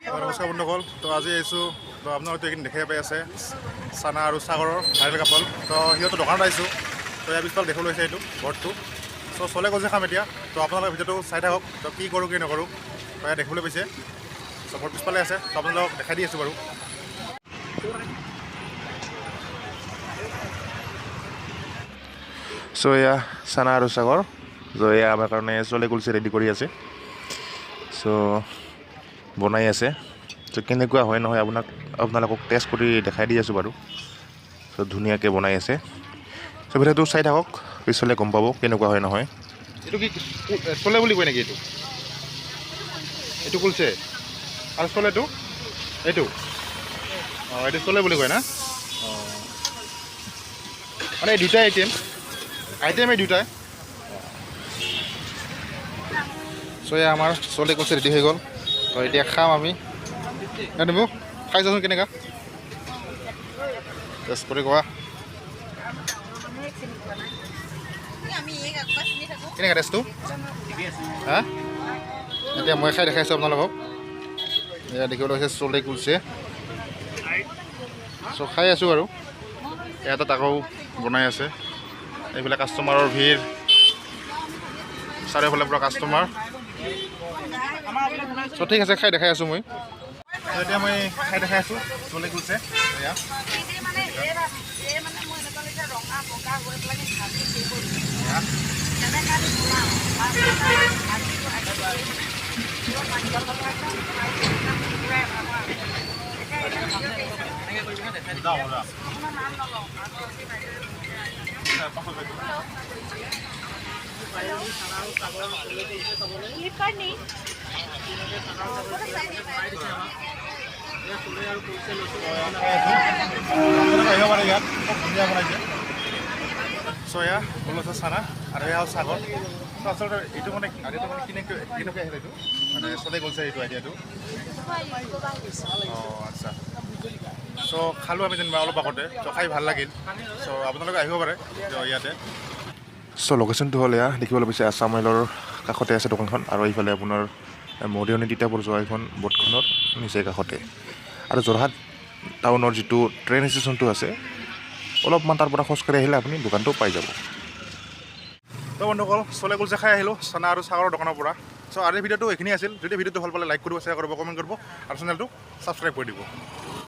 নমস্কাৰ বন্ধুসকল। তো আজি আহিছোঁ, তো আপোনালোকে এইখিনি দেখাই পাই আছে চানা আৰু সাগৰৰ ভাইৰেল কাপল। তো সিহঁতৰ দোকানত আহিছোঁ। তো ইয়াৰ পিছফালে দেখিবলৈ হৈছে এইটো ঘৰটো। চ' চলে গজে খাম এতিয়া। তো আপোনালোকে ভিডিঅ'টো চাই থাকক, তো কি কৰোঁ কি নকৰোঁ। তো ইয়াত দেখিবলৈ পাইছে চ' ঘৰ পিছফালে আছে। তো আপোনালোকক দেখাই দি আছোঁ বাৰু। চ' এয়া চানা আৰু সাগৰ, চ' এয়া আমাৰ কাৰণে চলে কুলচে ৰেডি কৰি আছে। চ' বনাই আছে। চ' কেনেকুৱা হয় নহয় আপোনালোকক টেষ্ট কৰি দেখাই দি আছোঁ বাৰু। চ' ধুনীয়াকৈ বনাই আছে। চ' ভিডিঅ'টো চাই থাকক, পিছলৈ গম পাব কেনেকুৱা হয় নহয়। এইটো কি চলে বুলি কয় নেকি? এইটো কুলচে আৰু চলেটো এইটো অঁ, এইটো চলে বুলি কয় না? অঁ, মানে এই দুটাই আইটেম এই দুটাই। চ' এয়া আমাৰ চলে কুলচে ৰেডি হৈ গ'ল। তো এতিয়া খাম আমি। দিব খাই চাচোন কেনেকুৱা টেষ্ট কৰি কোৱা। কেনেকুৱা টেষ্টটো? হা, এতিয়া মই খাই দেখাইছোঁ আপোনালোকক। এয়া দেখিবলৈ হৈছে চলে কুলচে। চ' খাই আছোঁ আৰু ইয়াত আকৌ বনাই আছে। এইফালে কাষ্টমাৰৰ ভিৰ, চাৰিওফালে পূৰা কাষ্টমাৰ। চ' ঠিক আছে, খাই দেখাই আছোঁ মই। এতিয়া মই খাই দেখাই আছোঁ চলে কুলচে। এয়া চয়া ওলাইছে চানা আৰু এয়া সাগৰ। আচলতে এইটো মানে কেনেকৈ আহিলে এইটো মানে চলে গ'লছে এইটো আইডিয়াটো। অঁ আচ্ছা। চ' খালোঁ আমি যেনিবা অলপ আগতে। চ' খাই ভাল লাগিল। চ' আপোনালোকে আহিব পাৰে ইয়াতে। চ' লোকেশ্যনটো হ'ল এয়া দেখিবলৈ পাইছে আছাম অইলৰ কাষতে আছে দোকানখন। আৰু এইফালে আপোনাৰ মৰিয়নি তিতাবৰ যোৱা এখন বোটখনৰ নিচেই কাষতে। আৰু যোৰহাট টাউনৰ যিটো ট্ৰেইন ষ্টেচনটো আছে, অলপমান তাৰ পৰা খোজকাঢ়ি আহিলে আপুনি দোকানটো পাই যাব। তো বন্ধুসকল, চলে কুলচে খাই আহিলোঁ চানা আৰু সাগৰৰ দোকানৰ পৰা। চ' আজিৰ ভিডিঅ'টো এইখিনি আছিল। যদি ভিডিঅ'টো ভাল পালে লাইক কৰিব, শ্বেয়াৰ কৰিব, কমেণ্ট কৰিব আৰু চেনেলটো ছাবস্ক্ৰাইব কৰি দিব।